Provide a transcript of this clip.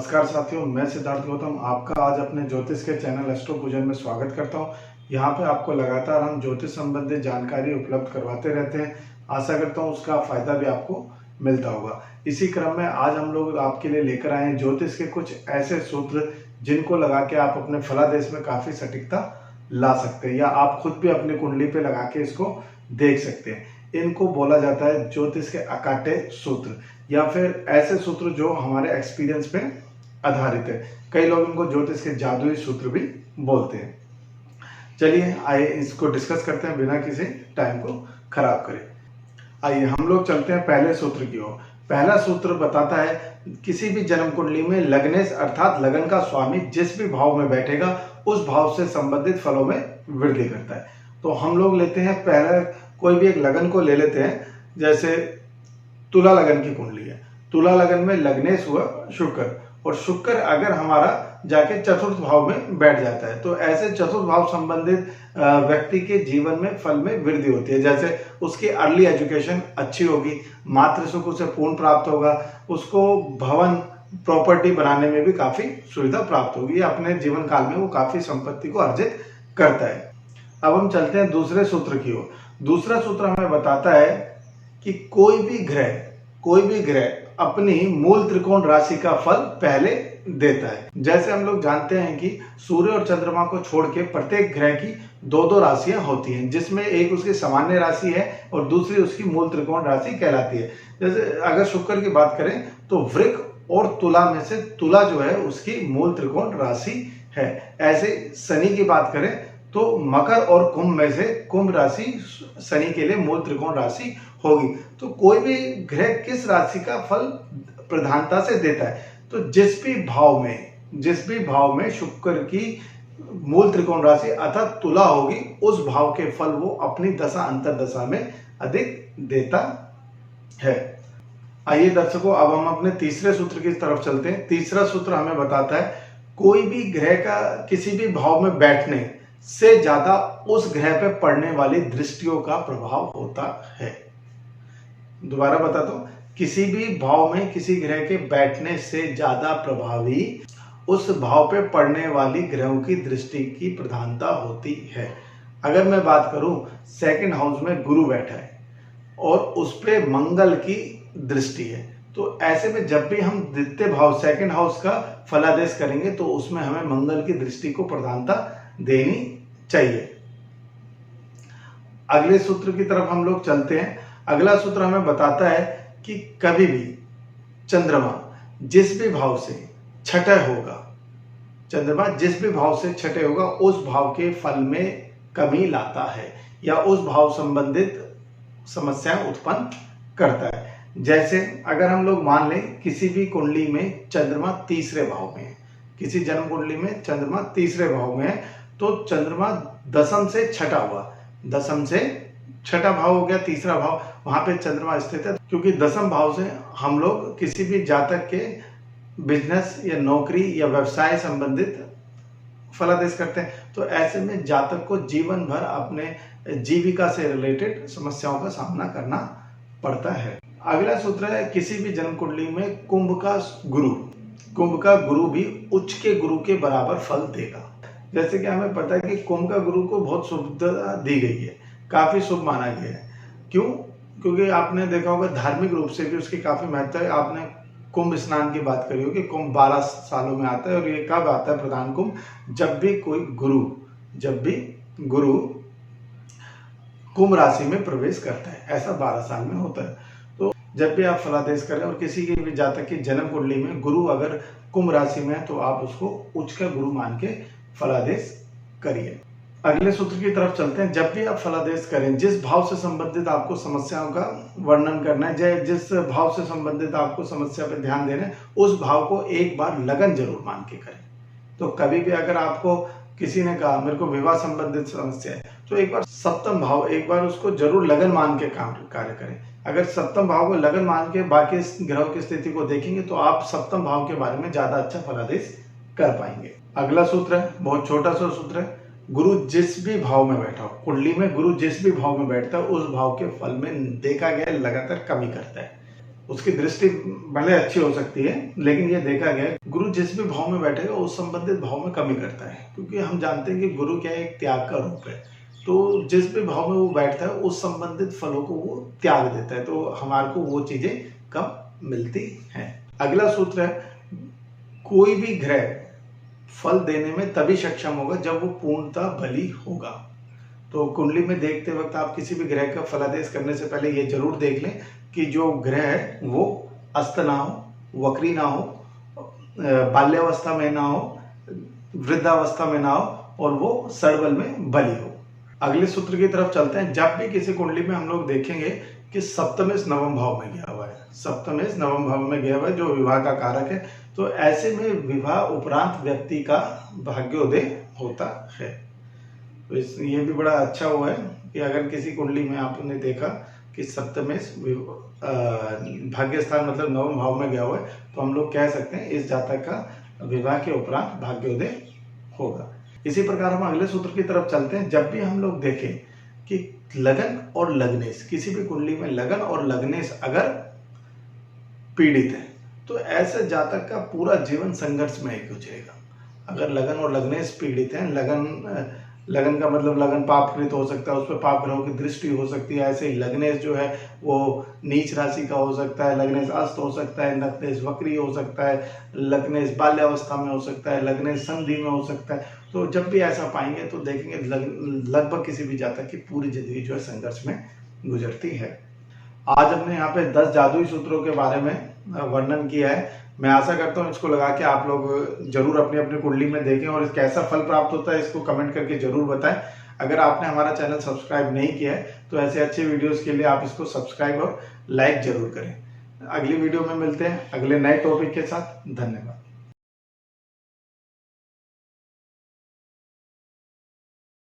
नमस्कार साथियों, मैं सिद्धार्थ गौतम आपका आज अपने ज्योतिष के चैनल एस्ट्रो पूजन में स्वागत करता हूं। यहां पे आपको लगातार हम ज्योतिष संबंधित जानकारी उपलब्ध करवाते रहते हैं। आशा करता हूं उसका फायदा भी आपको मिलता होगा। इसी क्रम में आज हम लोग आपके लिए लेकर आए हैं ज्योतिष के कुछ ऐसे सूत्र जिनको लगा के आप अपने फलादेश में काफी सटीकता ला सकते हैं, या आप खुद भी अपनी कुंडली पे लगा के इसको देख सकते हैं। इनको बोला जाता है ज्योतिष के अकाटे सूत्र, या फिर ऐसे सूत्र जो हमारे एक्सपीरियंस पे आधारित है। कई लोग इनको ज्योतिष के जादुई सूत्र भी बोलते हैं। चलिए आइए इसको डिस्कस करते हैं बिना किसी टाइम को खराब करे। आइए हम लोग चलते हैं पहले सूत्र की ओर। पहला सूत्र बताता है किसी भी जन्म कुंडली में लग्नेश अर्थात लगन का स्वामी जिस भी भाव में बैठेगा उस भाव से संबंधित फलों में वृद्धि करता है। तो हम लोग लेते हैं पहले कोई भी एक लगन को ले लेते हैं। जैसे तुला लगन की कुंडली है, तुला लगन में लग्नेश हुआ शुक्र, और शुक्र अगर हमारा जाके चतुर्थ भाव में बैठ जाता है तो ऐसे चतुर्थ भाव संबंधित व्यक्ति के जीवन में फल में वृद्धि होती है। जैसे उसकी अर्ली एजुकेशन अच्छी होगी, मातृ सुख उसे पूर्ण प्राप्त होगा, उसको भवन प्रॉपर्टी बनाने में भी काफी सुविधा प्राप्त होगी, अपने जीवन काल में वो काफी संपत्ति को अर्जित करता है। अब हम चलते हैं दूसरे सूत्र की ओर। दूसरा सूत्र हमें बताता है कि कोई भी ग्रह अपनी मूल त्रिकोण राशि का फल पहले देता है। जैसे हम लोग जानते हैं कि सूर्य और चंद्रमा को छोड़ के प्रत्येक ग्रह की दो राशियां होती हैं, जिसमें एक उसकी सामान्य राशि है और दूसरी उसकी मूल त्रिकोण राशि कहलाती है। जैसे अगर शुक्र की बात करें तो वृक और तुला में से तुला जो है उसकी मूल त्रिकोण राशि है। ऐसे शनि की बात करें तो मकर और कुंभ में से कुंभ राशि शनि के लिए मूल त्रिकोण राशि होगी। तो कोई भी ग्रह किस राशि का फल प्रधानता से देता है, तो जिस भी भाव में शुक्र की मूल त्रिकोण राशि अर्थात तुला होगी उस भाव के फल वो अपनी दशा अंतरदशा में अधिक देता है। आइए दर्शकों, अब हम अपने तीसरे सूत्र की तरफ चलते हैं। तीसरा सूत्र हमें बताता है कोई भी ग्रह का किसी भी भाव में बैठने से ज्यादा उस ग्रह पे पड़ने वाली दृष्टियों का प्रभाव होता है। दोबारा बताता हूं, किसी भी भाव में किसी ग्रह के बैठने से ज्यादा प्रभावी उस भाव पे पड़ने वाली ग्रहों की दृष्टि की प्रधानता होती है। अगर मैं बात करूं सेकंड हाउस में गुरु बैठा है और उस पे मंगल की दृष्टि है, तो ऐसे में जब भी हम द्वितीय भाव सेकंड हाउस का फलादेश करेंगे तो उसमें हमें मंगल की दृष्टि को प्रधानता देनी चाहिए। अगले सूत्र की तरफ हम लोग चलते हैं। अगला सूत्र हमें बताता है कि कभी भी चंद्रमा जिस भी भाव से छठे होगा उस भाव के फल में कमी लाता है या उस भाव संबंधित समस्याएं उत्पन्न करता है। जैसे अगर हम लोग मान लें किसी भी कुंडली में चंद्रमा तीसरे भाव में है, किसी जन्म कुंडली में चंद्रमा तीसरे भाव में है, तो चंद्रमा दशम से छठा हुआ, दशम से छठा भाव हो गया तीसरा भाव, वहां पे चंद्रमा स्थित है। क्योंकि दशम भाव से हम लोग किसी भी जातक के बिजनेस या नौकरी या व्यवसाय संबंधित फलादेश करते हैं, तो ऐसे में जातक को जीवन भर अपने जीविका से रिलेटेड समस्याओं का सामना करना पड़ता है। अगला सूत्र है किसी भी जन्म कुंडली में कुंभ का गुरु भी उच्च के गुरु के बराबर फल देगा। जैसे कि हमें पता है कि कुंभ का गुरु को बहुत शुभता दी गई है, काफी शुभ माना गया है। क्यों? क्योंकि आपने देखा होगा धार्मिक रूप से भी उसकी काफी महत्व है। आपने कुंभ स्नान की बात करी होगी, कुंभ 12 सालों में आता है, और ये कब आता है प्रधान कुंभ? जब भी गुरु कुंभ राशि में प्रवेश करता है, ऐसा 12 साल में होता है। तो जब भी आप फलादेश करें और किसी के भी जातक की जन्म कुंडली में गुरु अगर कुंभ राशि में है तो आप उसको उच्च का गुरु मान के फलादेश करिए। अगले सूत्र की तरफ चलते हैं। जब भी आप फलादेश करें, जिस भाव से संबंधित आपको समस्याओं का वर्णन करना है, जिस भाव से संबंधित आपको समस्या पर ध्यान देना है, उस भाव को एक बार लगन जरूर मान के करें। तो कभी भी अगर आपको किसी ने कहा मेरे को विवाह संबंधित समस्या है, तो एक बार सप्तम भाव एक बार उसको जरूर लगन मान के कार्य करें। अगर सप्तम भाव को लगन मान के बाकी ग्रहों की स्थिति को देखेंगे तो आप सप्तम भाव के बारे में ज्यादा अच्छा फलादेश कर पाएंगे। अगला सूत्र है, बहुत छोटा सा सूत्र है, गुरु जिस भी भाव में बैठा हो, कुंडली में गुरु जिस भी भाव में बैठता है उस भाव के फल में देखा गया लगातार कमी करता है। उसकी दृष्टि भले अच्छी हो सकती है, लेकिन ये देखा गया है गुरु जिस भी भाव में बैठेगा उस संबंधित भाव में कमी करता है, क्योंकि हम जानते हैं कि गुरु क्या है, एक त्याग का रूप है। तो जिस भी भाव में वो बैठता है उस संबंधित फलों को वो त्याग देता है, तो हमारे को वो चीजें कम मिलती हैं। अगला सूत्र है, कोई भी ग्रह फल देने में तभी सक्षम होगा जब वो पूर्णतः बली होगा। तो कुंडली में देखते वक्त आप किसी भी ग्रह का फलादेश करने से पहले ये जरूर देख लें कि जो ग्रह है वो अस्त ना हो, वक्री ना हो, बाल्यावस्था में ना हो, वृद्धावस्था में ना हो, और वो सर्वबल में बली हो। अगले सूत्र की तरफ चलते हैं। जब भी किसी कुंडली में हम लोग देखेंगे कि सप्तमेश नवम भाव में गया हुआ है, सप्तमेश नवम भाव में गया हुआ है जो विवाह का कारक है, तो ऐसे में विवाह उपरांत व्यक्ति का भाग्योदय होता है। तो ये भी बड़ा अच्छा हुआ है कि अगर किसी कुंडली में आपने देखा कि सप्तमेश भाग्य स्थान मतलब नवम भाव में गया हुआ है, तो हम लोग कह सकते हैं इस जातक का विवाह के उपरांत भाग्योदय होगा। इसी प्रकार हम अगले सूत्र की तरफ चलते हैं। जब भी हम लोग देखें कि लगन और लग्नेश, किसी भी कुंडली में लगन और लग्नेश अगर पीड़ित है तो ऐसे जातक का पूरा जीवन संघर्ष में ही गुजरेगा। अगर लगन और लग्नेश पीड़ित हैं, लगन का मतलब लगन पापकृत हो सकता है, उस पर पाप ग्रहों की दृष्टि हो सकती है। ऐसे ही लग्नेश जो है वो नीच राशि का हो सकता है, लग्नेश अस्त हो सकता है, लग्नेश वक्री हो सकता है, लग्नेश बाल्यावस्था में हो सकता है, लग्नेश संधि में हो सकता है। तो जब भी ऐसा पाएंगे तो देखेंगे लगभग किसी भी जातक की पूरी जिंदगी जो है संघर्ष में गुजरती है। आज हमने यहाँ पे 10 जादुई सूत्रों के बारे में वर्णन किया है। मैं आशा करता हूँ इसको लगा के आप लोग जरूर अपनी अपनी कुंडली में देखें और कैसा फल प्राप्त होता है इसको कमेंट करके जरूर बताएं। अगर आपने हमारा चैनल सब्सक्राइब नहीं किया है तो ऐसे अच्छे वीडियोस के लिए आप इसको सब्सक्राइब और लाइक जरूर करें। अगली वीडियो में मिलते हैं अगले नए टॉपिक के साथ। धन्यवाद।